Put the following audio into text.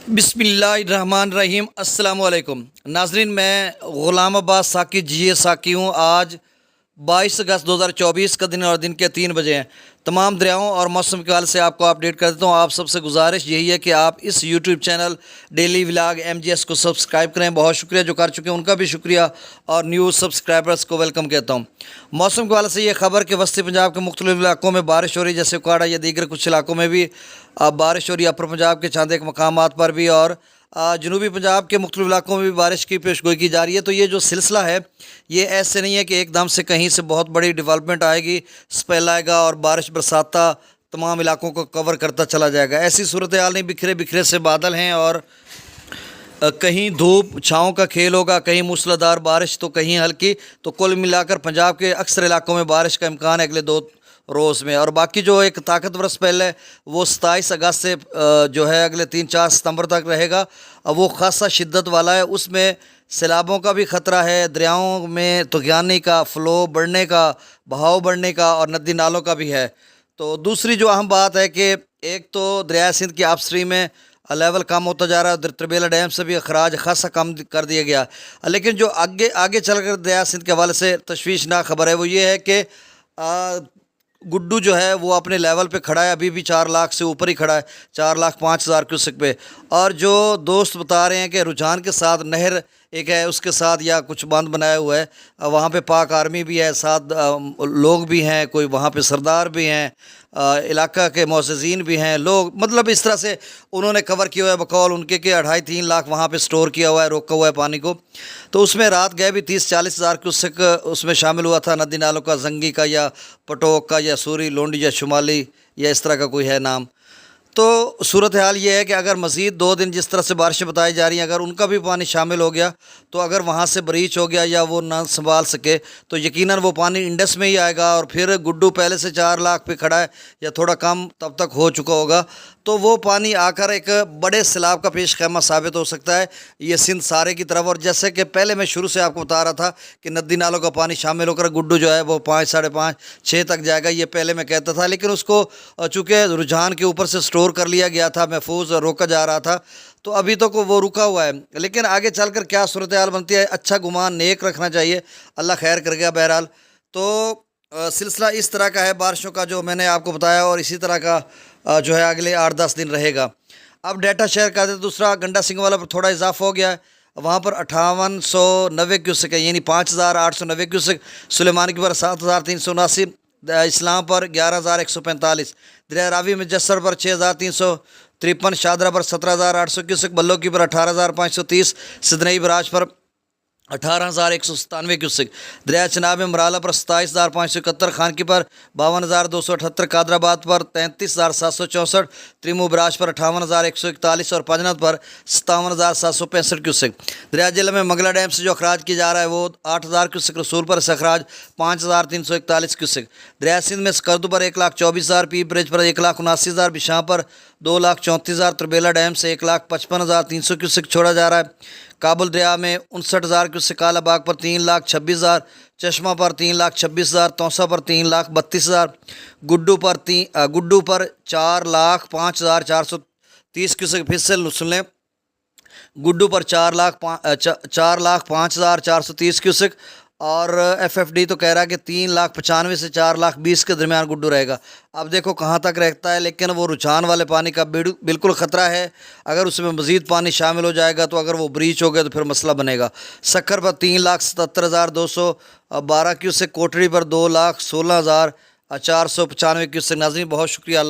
बिस्मिल्लाहिर्रहमानिर्रहीम। अस्सलाम वालेकुम नाजरीन, मैं ग़ुलाम अब्बास साकी जी साकी हूँ। आज 22 अगस्त 2024 का दिन और दिन के 3 बजे हैं। तमाम दरियाओं और मौसम के हाल से आपको अपडेट कर देता हूँ। आप सबसे गुजारिश यही है कि आप इस YouTube channel daily vlog MGS को सब्सक्राइब करें। बहुत शुक्रिया जो कर चुके हैं, उनका भी शुक्रिया, और न्यू सब्सक्राइबर्स को वेलकम कहता हूँ। मौसम के हाल से ये खबर कि वस्ती पंजाब के मुख्तलिफ इलाकों में बारिश हो रही, जैसे उकाड़ा या दीगर कुछ इलाकों में भी बारिश हो रही है। अपर पंजाब के चंद एक मकामात पर भी और जनूबी पंजाब के मुख्तलिफ इलाकों में भी बारिश की पेशगोई की जा रही है। तो ये जो सिलसिला है, ये ऐसे नहीं है कि एकदम से कहीं से बहुत बड़ी डेवलपमेंट आएगी, स्पेल आएगा और बारिश बरसाता तमाम इलाकों को कवर करता चला जाएगा। ऐसी सूरत हाल नहीं, बिखरे बिखरे से बादल हैं और कहीं धूप छाँव का खेल होगा, कहीं मूसलाधार बारिश तो कहीं हल्की। तो कुल मिलाकर पंजाब के अक्सर इलाकों में बारिश का इम्कान है अगले 2 रोज़ में। और बाकी जो एक ताकतवर स्पेल है वो 27 अगस्त से जो है अगले 3-4 सितंबर तक रहेगा। अब वो खासा शिद्दत वाला है, उसमें सैलाबों का भी ख़तरा है, दरियाओं में तूफ़ानी का फ़्लो बढ़ने का, बहाव बढ़ने का, और नदी नालों का भी है। तो दूसरी जो अहम बात है कि एक तो दरिया सिंध की अपस्ट्रीम में लेवल कम होता जा रहा है, त्रिबेला डैम से भी अखराज खासा कम कर दिया गया। लेकिन जो आगे आगे चलकर दरिया सिंध के हवाले से तशवीशनाक खबर है वो ये है कि गुड्डू जो है वो अपने लेवल पे खड़ा है, अभी भी 4 लाख से ऊपर ही खड़ा है, 4,05,000 क्यूसेक पे। और जो दोस्त बता रहे हैं कि रुझान के साथ नहर एक है, उसके साथ या कुछ बांध बनाया हुआ है, वहाँ पे पाक आर्मी भी है, साथ लोग भी हैं, कोई वहाँ पे सरदार भी हैं, इलाका के मुअज़्ज़िज़ीन भी हैं लोग, मतलब इस तरह से उन्होंने कवर किया हुआ है बकौल उनके कि 2.5-3 लाख वहाँ पे स्टोर किया हुआ है, रोका हुआ है पानी को। तो उसमें रात गए भी 30-40 हज़ार क्यूसेक उसमें शामिल हुआ था, नदी नालों का, जंगी का या पटोक का या सूरी लोंडी या शुमाली या इस तरह का कोई है नाम। तो सूरत हाल ये है कि अगर मज़ीद 2 दिन जिस तरह से बारिशें बताई जा रही हैं, अगर उनका भी पानी शामिल हो गया, तो अगर वहाँ से ब्रीच हो गया या वो ना संभाल सके, तो यकीनन वो पानी इंडस में ही आएगा। और फिर गुड्डू पहले से 4 लाख पे खड़ा है या थोड़ा कम तब तक हो चुका होगा, तो वो पानी आकर एक बड़े सैलाब का पेश खैमा साबित हो सकता है ये सिंध सारे की तरफ। और जैसे कि पहले मैं शुरू से आपको बता रहा था कि नदी नालों का पानी शामिल होकर गुड्डू जो है वो 5, 5.5, 6 तक जाएगा, ये पहले मैं कहता था। लेकिन उसको चूँकि रुझान के ऊपर से स्टोर कर लिया गया था, महफूज रोका जा रहा था, तो अभी तक वो रुका हुआ है। लेकिन आगे चलकर क्या सूरत हाल बनती है, अच्छा गुमान नेक रखना चाहिए, अल्लाह खैर करेगा। बहरहाल तो सिलसिला इस तरह का है बारिशों का जो मैंने आपको बताया, और इसी तरह का जो है अगले 8-10 दिन रहेगा। अब डाटा शेयर कर देते। दूसरा, गंडा सिंह वाला पर थोड़ा इजाफा हो गया है, वहाँ पर 5890 क्यूसेक है, यानी 5890 क्यूसेक। सुलेमान की पर 7379, इस्लाम पर 11145, दरिया रावी में जस्सर पर 6353, शादरा पर 17800 क्यूसेक, बल्लो की पर 18530, सिदनई बराज पर 18,197 क्यूसेक, दरिया चनाब में मराला पर 27,571, खानकी पर 52,278, कादराबाद पर 33,764, त्रिमू बराज पर 58,141 और पाजनत पर 57,765 क्यूसेक। दरिया जिले में मंगला डैम से जो अखराज किया जा रहा है वो 8,000 क्यूसेक, रसूल पर से अखराज 5,341 क्यूसेक। दरिया सिंध में स्कर्दू पर 1,24,000, पी ब्रिज पर 1,79,000, बिशां पर 2,34,000, त्रिबेला डैम से 1,55,300 क्यूसेक छोड़ा जा रहा है। काबुल दरिया में 59,000 क्यूसेक, कालाबाग पर 3,26,000, चश्मा पर 3,26,000, तौसा पर 3,32,000, गुड्डू पर 4,05,430 क्यूसेक। फिर से सुन लें, गुड्डू पर 4,05,430 क्यूसेक। और FFD तो कह रहा है कि 3,95,000 से 4,20,000 के दरमियान गुड्डू रहेगा। अब देखो कहाँ तक रहता है, लेकिन वो रुझान वाले पानी का बिल्कुल ख़तरा है। अगर उसमें मज़ीद पानी शामिल हो जाएगा तो अगर वो ब्रीच हो गया तो फिर मसला बनेगा। सक्खर पर 3,77,212 क्यूसेक, कोटड़ी पर 2,16,495 क्यूसेक। नाज़रीन बहुत शुक्रिया।